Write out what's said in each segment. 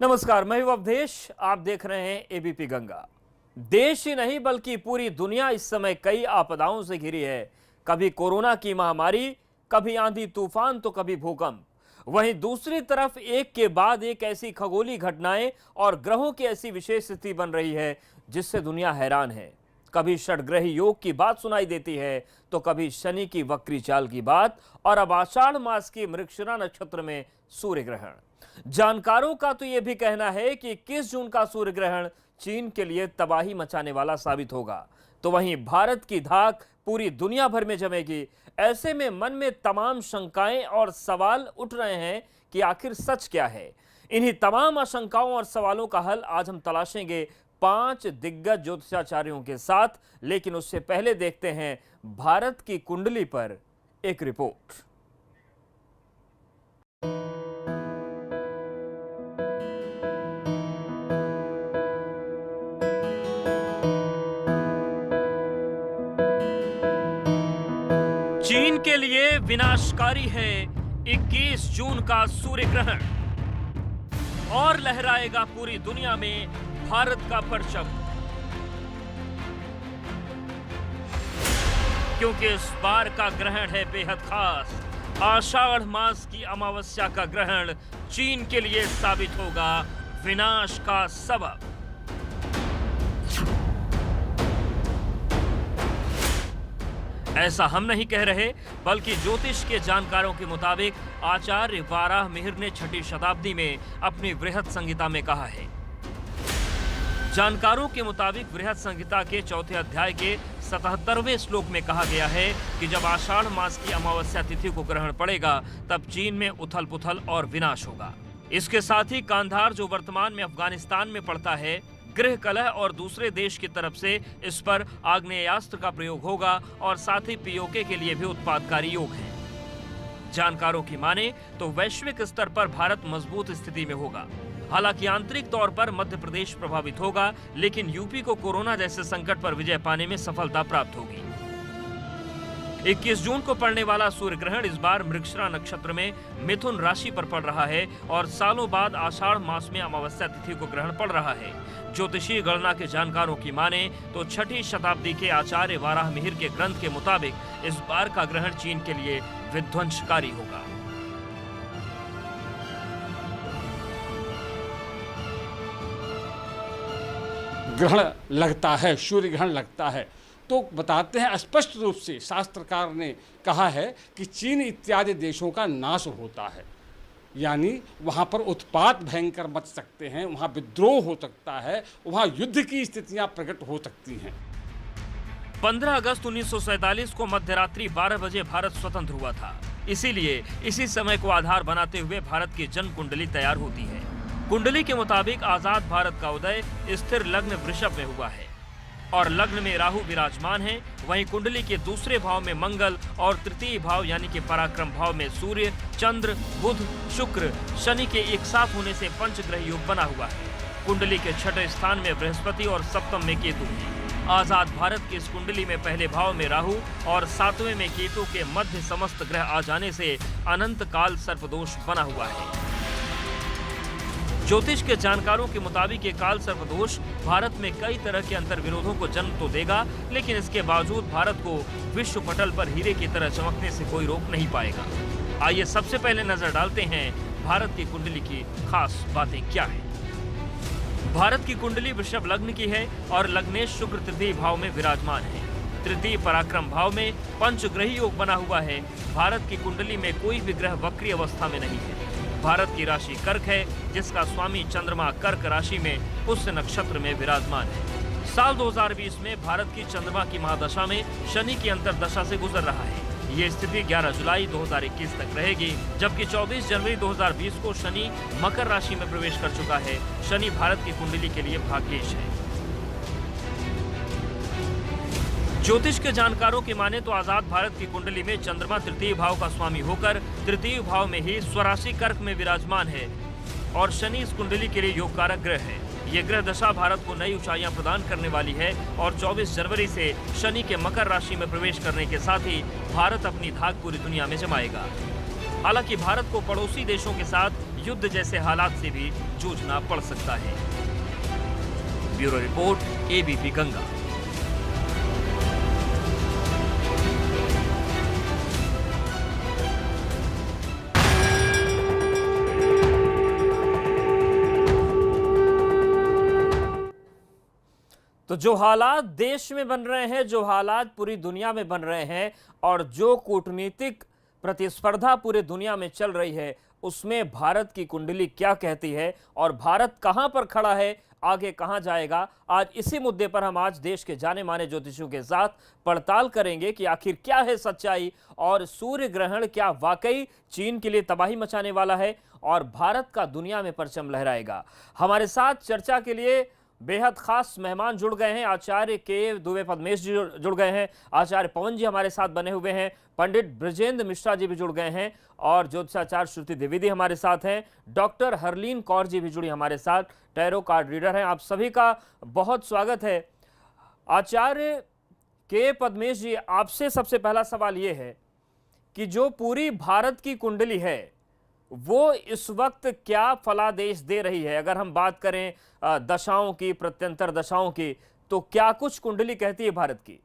नमस्कार, मैं हूं अवधेश। आप देख रहे हैं एबीपी गंगा। देश ही नहीं बल्कि पूरी दुनिया इस समय कई आपदाओं से घिरी है। कभी कोरोना की महामारी, कभी आंधी तूफान, तो कभी भूकंप। वहीं दूसरी तरफ एक के बाद एक ऐसी खगोलीय घटनाएं और ग्रहों की ऐसी विशेष स्थिति बन रही है जिससे दुनिया हैरान है। कभी षड्ग्रही योग की बात सुनाई देती है तो कभी शनि की वक्री चाल की बात, और अब आषाढ़ मास की मृगशिरा नक्षत्र में सूर्य ग्रहण। जानकारों का तो यह भी कहना है कि 21 जून का सूर्य ग्रहण चीन के लिए तबाही मचाने वाला साबित होगा। तो वहीं भारत की धाक पूरी दुनिया भर में जमेगी। ऐसे में मन में तमाम शंकाएं और सवाल उठ रहे हैं कि आखिर सच क्या है। इन्हीं तमाम आशंकाओं और सवालों का हल आज हम तलाशेंगे 5 दिग्गज ज्योतिषाचार्यों के साथ। लेकिन उससे पहले देखते हैं भारत की कुंडली पर एक रिपोर्ट। चीन के लिए विनाशकारी है 21 जून का सूर्य ग्रहण, और लहराएगा पूरी दुनिया में भारत का परचम। क्योंकि इस बार का ग्रहण है बेहद खास। आषाढ़ मास की अमावस्या का ग्रहण चीन के लिए साबित होगा विनाश का सबब। ऐसा हम नहीं कह रहे, बल्कि ज्योतिष के जानकारों के मुताबिक आचार्य वाराह मिहिर ने 6ठी शताब्दी में अपनी बृहत संहिता में कहा है। जानकारों के मुताबिक बृहत संहिता के 4थे अध्याय के 77वें श्लोक में कहा गया है कि जब आषाढ़ मास की अमावस्या तिथि को ग्रहण पड़ेगा तब चीन में उथल पुथल और विनाश होगा। इसके साथ ही कांधार, जो वर्तमान में अफगानिस्तान में पड़ता है, गृह कलह और दूसरे देश की तरफ से इस पर आग्नेयास्त्र का प्रयोग होगा, और साथ ही पीओके के लिए भी उत्पादकारी योग है। जानकारों की माने तो वैश्विक स्तर पर भारत मजबूत स्थिति में होगा। हालांकि आंतरिक तौर पर मध्य प्रदेश प्रभावित होगा, लेकिन यूपी को कोरोना जैसे संकट पर विजय पाने में सफलता प्राप्त होगी। 21 जून को पड़ने वाला सूर्य ग्रहण इस बार मृगशिरा नक्षत्र में मिथुन राशि पर पड़ रहा है, और सालों बाद आषाढ़ मास में अमावस्या तिथि को ग्रहण पड़ रहा है। ज्योतिषीय गणना के जानकारों की माने तो 6ठी शताब्दी के आचार्य वाराह मिहिर के ग्रंथ के मुताबिक इस बार का ग्रहण चीन के लिए विध्वंसकारी होगा। ग्रहण लगता है, सूर्य ग्रहण लगता है, तो बताते हैं स्पष्ट रूप से शास्त्रकार ने कहा है कि चीन इत्यादि देशों का नाश होता है, यानी वहाँ पर उत्पात भयंकर मच सकते हैं, वहाँ विद्रोह हो सकता है, वहाँ युद्ध की स्थितियाँ प्रकट हो सकती हैं। 15 अगस्त 1947 को मध्यरात्रि 12 बजे भारत स्वतंत्र हुआ था। इसीलिए इसी समय को आधार बनाते हुए भारत की जन्म कुंडली तैयार होती है। कुंडली के मुताबिक आजाद भारत का उदय स्थिर लग्न वृषभ में हुआ है, और लग्न में राहु विराजमान है। वहीं कुंडली के दूसरे भाव में मंगल, और तृतीय भाव यानी कि पराक्रम भाव में सूर्य, चंद्र, बुध, शुक्र, शनि के एक साथ होने से पंचग्रह योग बना हुआ है। कुंडली के 6ठे स्थान में बृहस्पति और सप्तम में केतु है। आजाद भारत की इस कुंडली में पहले भाव में राहु और 7वें में केतु के मध्य समस्त ग्रह आ जाने से अनंत काल सर्पदोष बना हुआ है। ज्योतिष के जानकारों के मुताबिक ये काल सर्पदोष भारत में कई तरह के अंतर्विरोधों को जन्म तो देगा, लेकिन इसके बावजूद भारत को विश्व पटल पर हीरे की तरह चमकने से कोई रोक नहीं पाएगा। आइए सबसे पहले नजर डालते हैं भारत की कुंडली की खास बातें क्या है। भारत की कुंडली वृषभ लग्न की है, और लग्नेश शुक्र तृतीय भाव में विराजमान है। तृतीय पराक्रम भाव में पंचग्रही योग बना हुआ है। भारत की कुंडली में कोई भी ग्रह वक्री अवस्था में नहीं है। भारत की राशि कर्क है, जिसका स्वामी चंद्रमा कर्क राशि में पुष्य नक्षत्र में विराजमान है। साल 2020 में भारत की चंद्रमा की महादशा में शनि की अंतरदशा से गुजर रहा है। ये स्थिति 11 जुलाई 2021 तक रहेगी, जबकि 24 जनवरी 2020 को शनि मकर राशि में प्रवेश कर चुका है। शनि भारत की कुंडली के लिए भाग्येश है। ज्योतिष के जानकारों की माने तो आजाद भारत की कुंडली में चंद्रमा तृतीय भाव का स्वामी होकर तृतीय भाव में ही स्वराशि कर्क में विराजमान है, और शनि इस कुंडली के लिए योग कारक ग्रह है। ये ग्रह दशा भारत को नई ऊंचाइयां प्रदान करने वाली है, और 24 जनवरी से शनि के मकर राशि में प्रवेश करने के साथ ही भारत अपनी धाक पूरी दुनिया में जमाएगा। हालांकि भारत को पड़ोसी देशों के साथ युद्ध जैसे हालात से भी जूझना पड़ सकता है। Bureau report, ABP Ganga. तो जो हालात देश में बन रहे हैं, जो हालात पूरी दुनिया में बन रहे हैं और जो कूटनीतिक प्रतिस्पर्धा पूरी दुनिया में चल रही है, उसमें भारत की कुंडली क्या कहती है और भारत कहां पर खड़ा है, आगे कहां जाएगा, आज इसी मुद्दे पर हम आज देश के जाने माने ज्योतिषियों के साथ पड़ताल करेंगे कि आखिर क्या है सच्चाई और सूर्य ग्रहण क्या वाकई चीन के लिए तबाही मचाने वाला है और भारत का दुनिया में परचम लहराएगा। हमारे साथ चर्चा के लिए बेहद खास मेहमान जुड़ गए हैं। आचार्य के दुबे पद्मेश जी जुड़ गए हैं, आचार्य पवन जी हमारे साथ बने हुए हैं, पंडित ब्रजेंद्र मिश्रा जी भी जुड़ गए हैं और ज्योतिषाचार्य श्रुति द्विवेदी हमारे साथ हैं, डॉक्टर हरलीन कौर जी भी जुड़ी हमारे साथ, टैरो कार्ड रीडर हैं। आप सभी का बहुत स्वागत है। आचार्य के पद्मेश जी, आपसे सबसे पहला सवाल यह है कि जो पूरी भारत की कुंडली है वो इस वक्त क्या फलादेश दे रही है। अगर हम बात करें दशाओं की, प्रत्यंतर दशाओं की, तो क्या कुछ कुंडली कहती है भारत की?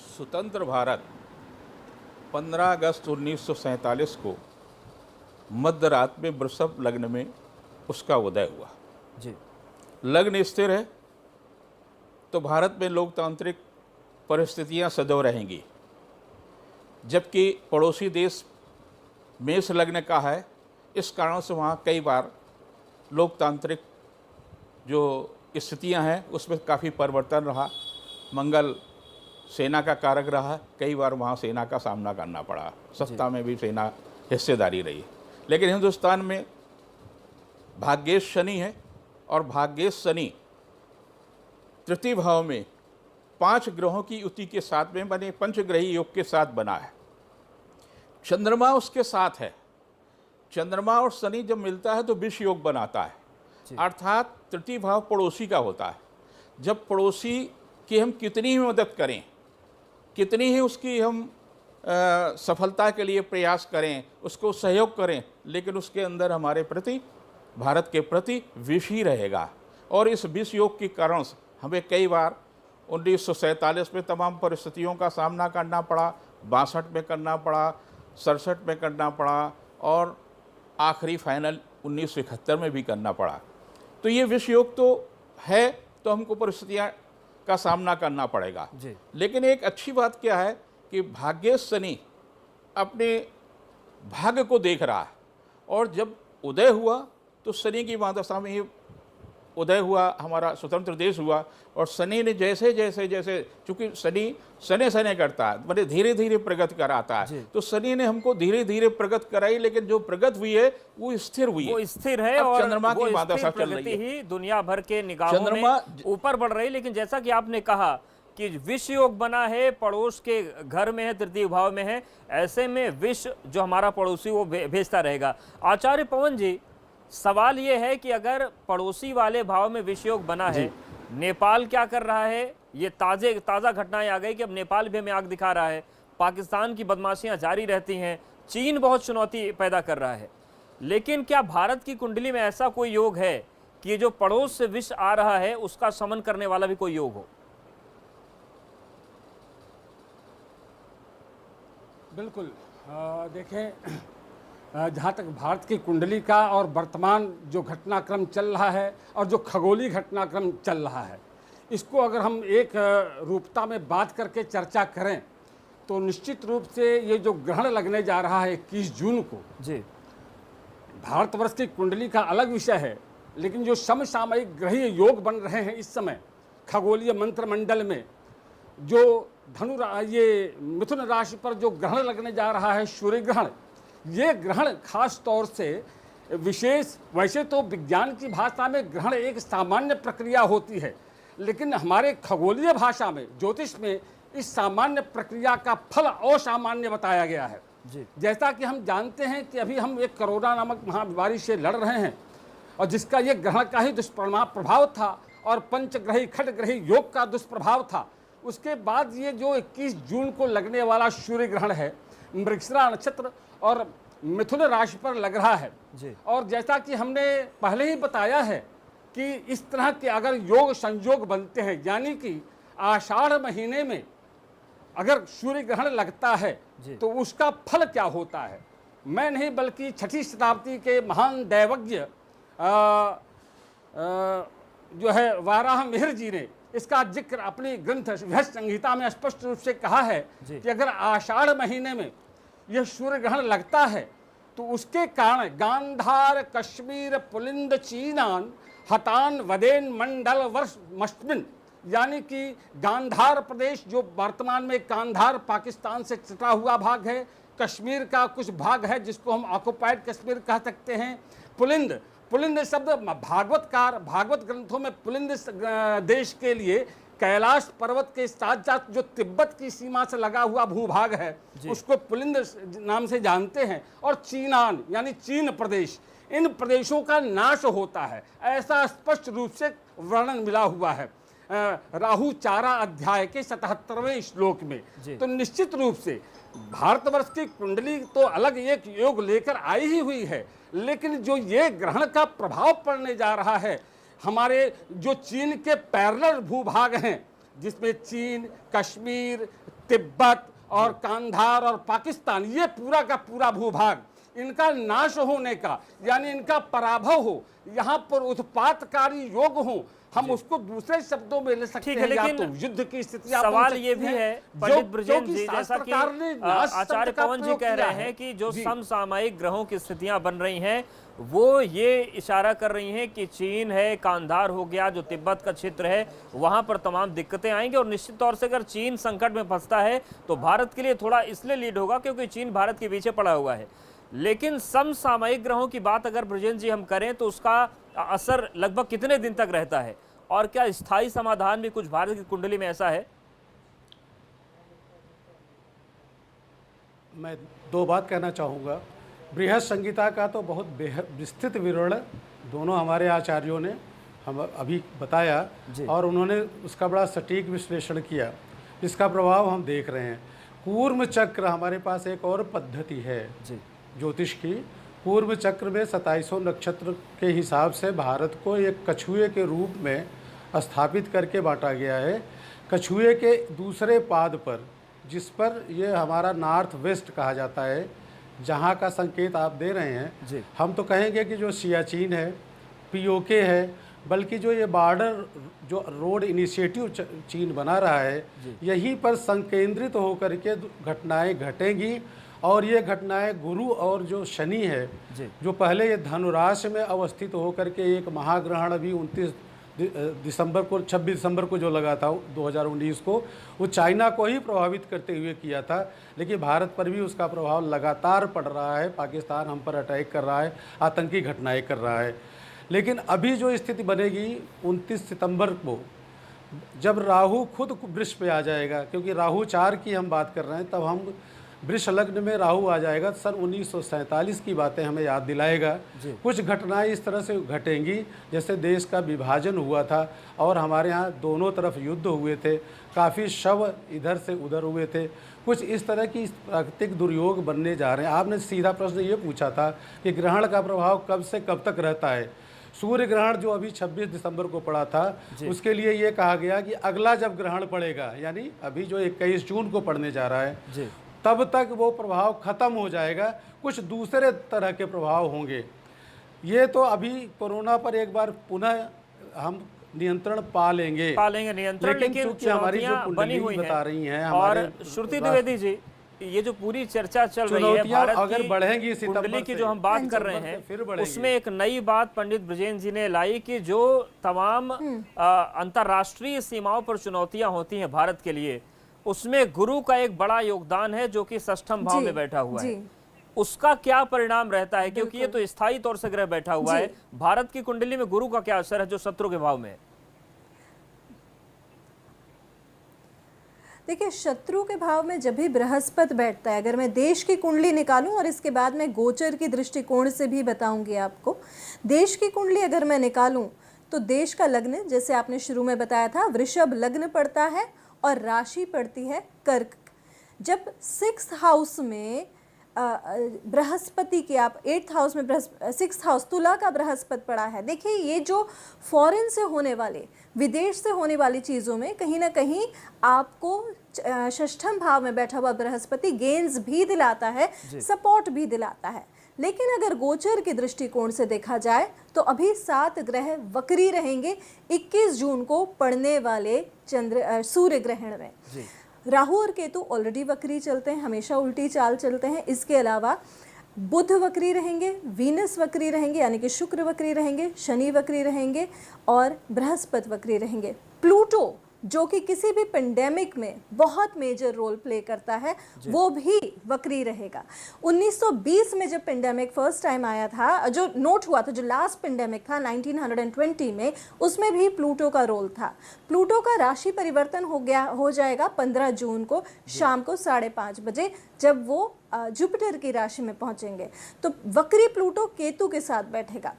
स्वतंत्र भारत 15 अगस्त 1947 को मध्य रात में वृषभ लग्न में उसका उदय हुआ। जी। लग्न स्थिर है तो भारत में लोकतांत्रिक परिस्थितियां सदैव रहेंगी, जबकि पड़ोसी देश मेष लग्न का है, इस कारण से वहाँ कई बार लोकतांत्रिक जो स्थितियां हैं उसमें काफ़ी परिवर्तन रहा। मंगल सेना का कारक रहा, कई बार वहाँ सेना का सामना करना पड़ा, सत्ता में भी सेना हिस्सेदारी रही। लेकिन हिंदुस्तान में भाग्येश शनि है और भाग्येश शनि तृतीय भाव में 5 ग्रहों की युति के साथ में बने पंचग्रही योग के साथ बना है। चंद्रमा उसके साथ है। चंद्रमा और शनि जब मिलता है तो विष योग बनाता है, अर्थात तृतीय भाव पड़ोसी का होता है। जब पड़ोसी की हम कितनी ही मदद करें, कितनी ही उसकी हम सफलता के लिए प्रयास करें, उसको सहयोग करें, लेकिन उसके अंदर हमारे प्रति, भारत के प्रति विष ही रहेगा। और इस विष योग के कारण हमें कई बार 1947 में तमाम परिस्थितियों का सामना करना पड़ा, 62 में करना पड़ा, 67 में करना पड़ा और आखिरी फाइनल 1971 में भी करना पड़ा। तो ये विष योग तो है, तो हमको परिस्थितियाँ का सामना करना पड़ेगा जी। लेकिन एक अच्छी बात क्या है कि भाग्येश शनि अपने भाग्य को देख रहा है, और जब उदय हुआ तो शनि की महादशा में ही उदय हुआ, हमारा स्वतंत्र देश हुआ। और शनि ने जैसे जैसे जैसे, चूंकि शनि सने करता है, मतलब धीरे धीरे प्रगति कराता है, तो शनि ने हमको धीरे धीरे प्रगति कराई, लेकिन जो प्रगति हुई है वो स्थिर हुई है, वो स्थिर है और चंद्रमा की वो महादशा स्थिर चल रही प्रगति है। ही दुनिया भर के निगाहों में ऊपर बढ़ रही है। लेकिन जैसा कि आपने कहा कि विष योग बना है, पड़ोस के घर में है, तृतीय भाव में है, ऐसे में विष जो हमारा पड़ोसी वो भेजता रहेगा। आचार्य पवन जी, सवाल ये है कि अगर पड़ोसी वाले भाव में विष योग बना है, नेपाल क्या कर रहा है? ये ताज़ा घटनाएं आ गई कि अब नेपाल भी हमें आग दिखा रहा है, पाकिस्तान की बदमाशियां जारी रहती हैं, चीन बहुत चुनौती पैदा कर रहा है। लेकिन क्या भारत की कुंडली में ऐसा कोई योग है कि जो पड़ोस से विष आ रहा है उसका शमन करने वाला भी कोई योग हो? बिल्कुल। देखें, जहाँ तक भारत की कुंडली का और वर्तमान जो घटनाक्रम चल रहा है और जो खगोलीय घटनाक्रम चल रहा है, इसको अगर हम एक रूपता में बात करके चर्चा करें तो निश्चित रूप से ये जो ग्रहण लगने जा रहा है 21 जून को जी, भारतवर्ष की कुंडली का अलग विषय है, लेकिन जो समसामयिक ग्रहीय योग बन रहे हैं इस समय खगोलीय मंत्रमंडल में, जो ये मिथुन राशि पर जो ग्रहण लगने जा रहा है, सूर्य ग्रहण, ये ग्रहण खास तौर से विशेष, वैसे तो विज्ञान की भाषा में ग्रहण एक सामान्य प्रक्रिया होती है, लेकिन हमारे खगोलीय भाषा में, ज्योतिष में, इस सामान्य प्रक्रिया का फल असामान्य बताया गया है जी। जैसा कि हम जानते हैं कि अभी हम एक कोरोना नामक महामारी से लड़ रहे हैं और जिसका ये ग्रहण का ही दुष्प्रभाव था और पंचग्रही खटग्रही योग का दुष्प्रभाव था। उसके बाद ये जो 21 जून को लगने वाला सूर्य ग्रहण है, मृगशिरा नक्षत्र और मिथुन राशि पर लग रहा है जी। और जैसा कि हमने पहले ही बताया है कि इस तरह के अगर योग संयोग बनते हैं, यानी कि आषाढ़ महीने में अगर सूर्य ग्रहण लगता है तो उसका फल क्या होता है, मैं नहीं बल्कि 6वीं शताब्दी के महान दैवज्ञ जो है वाराह मिहिर जी ने इसका जिक्र अपनी ग्रंथ बृहत संहिता में स्पष्ट रूप से कहा है कि अगर आषाढ़ महीने में यह सूर्य ग्रहण लगता है तो उसके कारण गांधार कश्मीर पुलिंद चीनान हतान वदेन मंडल वर्ष मस्मिन, यानी कि गांधार प्रदेश जो वर्तमान में कांधार पाकिस्तान से सटा हुआ भाग है, कश्मीर का कुछ भाग है जिसको हम ऑक्युपाइड कश्मीर कह सकते हैं, पुलिंद, पुलिंद शब्द भागवत ग्रंथों में पुलिंद देश के लिए कैलाश पर्वत के साथ साथ जो तिब्बत की सीमा से लगा हुआ भूभाग है उसको पुलिंद नाम से जानते हैं, और चीनान यानी चीन प्रदेश, इन प्रदेशों का नाश होता है, ऐसा स्पष्ट रूप से वर्णन मिला हुआ है राहु चारा अध्याय के 77वें श्लोक में। तो निश्चित रूप से भारतवर्ष की कुंडली तो अलग एक योग लेकर आई ही हुई है, लेकिन जो ये ग्रहण का प्रभाव पड़ने जा रहा है हमारे जो चीन के पैरेलल भूभाग हैं जिसमें चीन, कश्मीर, तिब्बत और कांधार और पाकिस्तान, ये पूरा का पूरा भूभाग, इनका नाश होने का यानी इनका पराभव हो, यहाँ पर उत्पातकारी योग हो, हम उसको दूसरे शब्दों में ले सकते हैं, या तो युद्ध की स्थिति। सवाल ये भी है पंडित ब्रजेंद्र जी, जैसा कि आचार्य पवन जी कह रहे हैं कि जो समसामयिक ग्रहों की स्थितियां बन रही हैं वो ये इशारा कर रही हैं कि चीन है, कांधार हो गया, जो तिब्बत का क्षेत्र है, वहां पर तमाम दिक्कतें आएंगी, और निश्चित तौर से अगर चीन संकट में फंसता है तो भारत के लिए थोड़ा इसलिए लीड होगा क्योंकि चीन भारत के पीछे पड़ा हुआ है। लेकिन समसामयिक ग्रहों की बात अगर ब्रजेंद्र जी हम करें तो उसका असर लगभग कितने दिन तक रहता है, और क्या स्थायी समाधान भी कुछ भारत की कुंडली में ऐसा है? मैं दो बात कहना चाहूँगा। बृहत संहिता का तो बहुत विस्तृत विवरण दोनों हमारे आचार्यों ने हम अभी बताया और उन्होंने उसका बड़ा सटीक विश्लेषण किया। इसका प्रभाव हम देख रहे हैं। कूर्म चक्र, हमारे पास एक और पद्धति है ज्योतिष की। कूर्म चक्र में 2700 नक्षत्र के हिसाब से भारत को एक कछुए के रूप में स्थापित करके बांटा गया है। कछुए के दूसरे पाद पर, जिस पर ये हमारा नॉर्थ वेस्ट कहा जाता है, जहाँ का संकेत आप दे रहे हैं, हम तो कहेंगे कि जो सियाचिन है, पीओके है, बल्कि जो ये बॉर्डर जो रोड इनिशिएटिव चीन बना रहा है, यहीं पर संकेंद्रित होकर के घटनाएं घटेंगी। और ये घटनाएं गुरु और जो शनि है, जो पहले ये धनुराशि में अवस्थित होकर के एक महाग्रहण अभी 26 दिसंबर को जो लगा था 2019 को, वो चाइना को ही प्रभावित करते हुए किया था, लेकिन भारत पर भी उसका प्रभाव लगातार पड़ रहा है। पाकिस्तान हम पर अटैक कर रहा है, आतंकी घटनाएं कर रहा है। लेकिन अभी जो स्थिति बनेगी 29 सितंबर को, जब राहु खुद वृष पे आ जाएगा, क्योंकि राहु 4 की हम बात कर रहे हैं, तब हम वृष लग्न में राहु आ जाएगा। सन 1947 की बातें हमें याद दिलाएगा। कुछ घटनाएं इस तरह से घटेंगी जैसे देश का विभाजन हुआ था और हमारे यहाँ दोनों तरफ युद्ध हुए थे, काफ़ी शव इधर से उधर हुए थे। कुछ इस तरह की प्राकृतिक दुर्योग बनने जा रहे हैं। आपने सीधा प्रश्न ये पूछा था कि ग्रहण का प्रभाव कब से कब तक रहता है। सूर्य ग्रहण जो अभी 26 दिसंबर को पड़ा था, उसके लिए ये कहा गया कि अगला जब ग्रहण पड़ेगा, यानी अभी जो 21 जून को पड़ने जा रहा है, तब तक वो प्रभाव खत्म हो जाएगा। कुछ दूसरे तरह के प्रभाव होंगे। ये तो अभी कोरोना पर एक बार पुनः हम नियंत्रण पा लेंगे नियंत्रण, लेकिन हमारी जो कुंडली बता रही हैं, और श्रुति द्विवेदी जी, ये जो पूरी चर्चा चल रही है भारत अगर बढ़ेंगी कुंडली की जो हम बात कर रहे हैं, उसमें एक नई बात पंडित ब्रजेंद्र जी ने लाई कि जो तमाम अंतर्राष्ट्रीय सीमाओं पर चुनौतियां होती हैं भारत के लिए, उसमें गुरु का एक बड़ा योगदान है जो कि षष्ठम भाव में बैठा हुआ है। उसका क्या परिणाम रहता है, क्योंकि ये तो स्थायी तौर से ग्रह बैठा हुआ है। भारत की कुंडली में गुरु का क्या असर है जो शत्रु के भाव में है? देखिए, शत्रु के भाव में जब भी बृहस्पति बैठता है, अगर मैं देश की कुंडली निकालूं और इसके बाद मैं गोचर की दृष्टिकोण से भी बताऊंगी आपको, देश की कुंडली अगर मैं निकालूं तो देश का लग्न, जैसे आपने शुरू में बताया था, वृषभ लग्न पड़ता है और राशि पड़ती है कर्क। जब 6th हाउस में बृहस्पति के, आप 8th हाउस में 6th हाउस तुला का बृहस्पति पड़ा है। देखिए ये जो फॉरेन से होने वाले, विदेश से होने वाली चीज़ों में कहीं ना कहीं आपको षष्ठम भाव में बैठा हुआ बृहस्पति गेन्स भी दिलाता है, सपोर्ट भी दिलाता है। लेकिन अगर गोचर के दृष्टिकोण से देखा जाए तो अभी 7 ग्रह वक्री रहेंगे 21 जून को पड़ने वाले सूर्य ग्रहण में। राहु और केतु ऑलरेडी वक्री चलते हैं, हमेशा उल्टी चाल चलते हैं। इसके अलावा बुध वक्री रहेंगे, वीनस वक्री रहेंगे यानी कि शुक्र वक्री रहेंगे, शनि वक्री रहेंगे और बृहस्पति वक्री रहेंगे। प्लूटो जो कि किसी भी पेंडेमिक में बहुत मेजर रोल प्ले करता है वो भी वक्री रहेगा। 1920 में जब पेंडेमिक फर्स्ट टाइम आया था, जो नोट हुआ था, जो लास्ट पेंडेमिक था 1920 में, उसमें भी प्लूटो का रोल था। प्लूटो का राशि परिवर्तन हो जाएगा 15 जून को शाम को 5:30 बजे जब वो जुपिटर की राशि में पहुंचेंगे। तो वक्री प्लूटो केतु के साथ बैठेगा।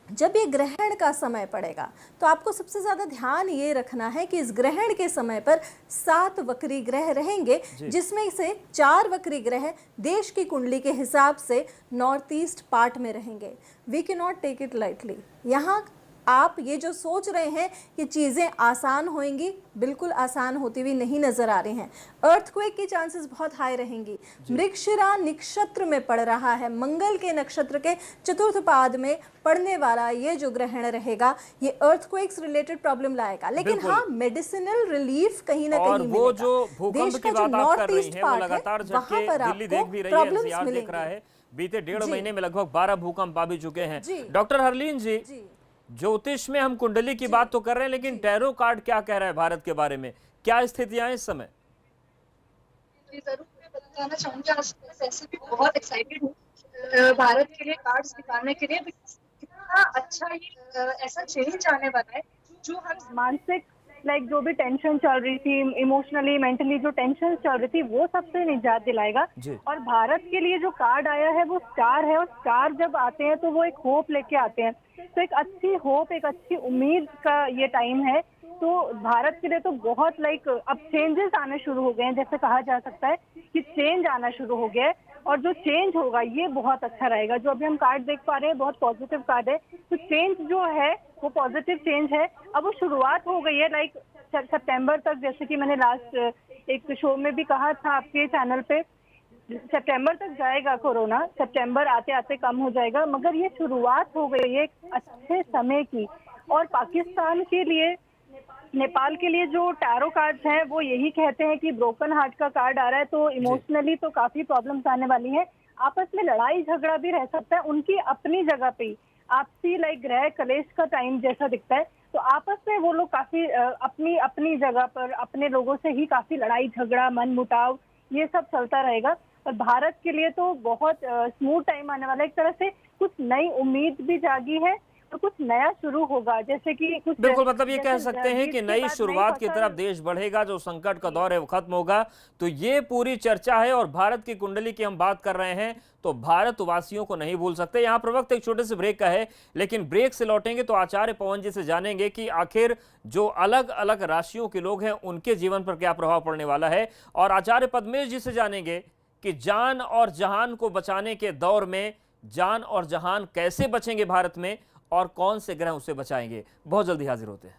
जब ये ग्रहण का समय पड़ेगा तो आपको सबसे ज़्यादा ध्यान ये रखना है कि इस ग्रहण के समय पर 7 वक्री ग्रह रहेंगे, जिसमें से 4 वक्री ग्रह देश की कुंडली के हिसाब से नॉर्थ ईस्ट पार्ट में रहेंगे। We can not take it lightly. यहाँ आप ये जो सोच रहे हैं कि चीज़ें आसान होंगी, बिल्कुल आसान होती हुई नहीं नजर आ रही हैं। अर्थक्वेक की चांसेस बहुत हाई रहेंगी। मृगशिरा नक्षत्र में पड़ रहा है, मंगल के नक्षत्र के चतुर्थ पाद में पड़ने वाला ये जो ग्रहण रहेगा ये अर्थक्वेक्स रिलेटेड प्रॉब्लम लाएगा। लेकिन हाँ, मेडिसिनल रिलीफ कहीं ना कहीं मिलेगा। वो जो भूकंप की बात आप कर रही हैं वो लगातार झटके दिल्ली देख भी रही है, एनसीआर देख रहा है। बीते 1.5 महीने में लगभग 12 भूकंप आ भी चुके हैं। डॉक्टर हरलीन जी, ज्योतिष में हम कुंडली की बात तो कर रहे हैं, लेकिन टैरो कार्ड क्या कह रहा है भारत के बारे में? क्या स्थितियां हैं इस समय? जी जरूर, मैं बताना चाहूंगी। आज ऐसे भी बहुत एक्साइटेड हूँ भारत के लिए कार्ड्स निकालने के लिए। कितना अच्छा ये ऐसा चेंज आने वाला है जो हम मानसिक जो भी टेंशन चल रही थी, इमोशनली मेंटली जो टेंशन चल रही थी, वो सबसे निजात दिलाएगा। और भारत के लिए जो कार्ड आया है वो स्टार है, और स्टार जब आते हैं तो वो एक होप लेके आते हैं। तो एक अच्छी होप, एक अच्छी उम्मीद का ये टाइम है। तो भारत के लिए तो बहुत अब चेंजेस आने शुरू हो गए हैं। जैसे कहा जा सकता है कि चेंज आना शुरू हो गया है, और जो चेंज होगा ये बहुत अच्छा रहेगा। जो अभी हम कार्ड देख पा रहे हैं बहुत पॉजिटिव कार्ड है। तो चेंज जो है वो पॉजिटिव चेंज है। अब वो शुरुआत हो गई है सितंबर तक, जैसे कि मैंने लास्ट एक शो में भी कहा था आपके चैनल पे, सितंबर तक जाएगा कोरोना, सितंबर आते आते कम हो जाएगा, मगर ये शुरुआत हो गई है एक अच्छे समय की। और पाकिस्तान के लिए, नेपाल के लिए जो टैरो कार्ड्स हैं वो यही कहते हैं कि ब्रोकन हार्ट का कार्ड आ रहा है, तो इमोशनली तो काफी प्रॉब्लम्स आने वाली हैं। आपस में लड़ाई झगड़ा भी रह सकता है उनकी अपनी जगह पे ही, आपसी ग्रह कलेश का टाइम जैसा दिखता है। तो आपस में वो लोग काफी अपनी अपनी जगह पर अपने लोगों से ही काफी लड़ाई झगड़ा, मन मुटाव, ये सब चलता रहेगा। और भारत के लिए तो बहुत स्मूथ टाइम आने वाला है। एक तरह से कुछ नई उम्मीद भी जागी है, तो कुछ नया शुरू होगा। जैसे कि कुछ बिल्कुल, मतलब ये कह सकते हैं कि नई शुरुआत की तरफ देश बढ़ेगा। जो संकट का दौर है वो खत्म होगा। तो ये पूरी चर्चा है। और भारत की कुंडली की हम बात कर रहे हैं तो भारतवासियों को नहीं भूल सकते। यहाँ पर वक्त एक छोटे से ब्रेक का है, लेकिन ब्रेक से लौटेंगे तो आचार्य पवन जी से जानेंगे कि आखिर जो अलग अलग राशियों के लोग हैं उनके जीवन पर क्या प्रभाव पड़ने वाला है। और आचार्य पद्मेश जी से जानेंगे कि जान और जहान को बचाने के दौर में जान और जहान कैसे बचेंगे भारत में, और कौन से ग्रह उसे बचाएंगे। बहुत जल्दी हाजिर होते हैं।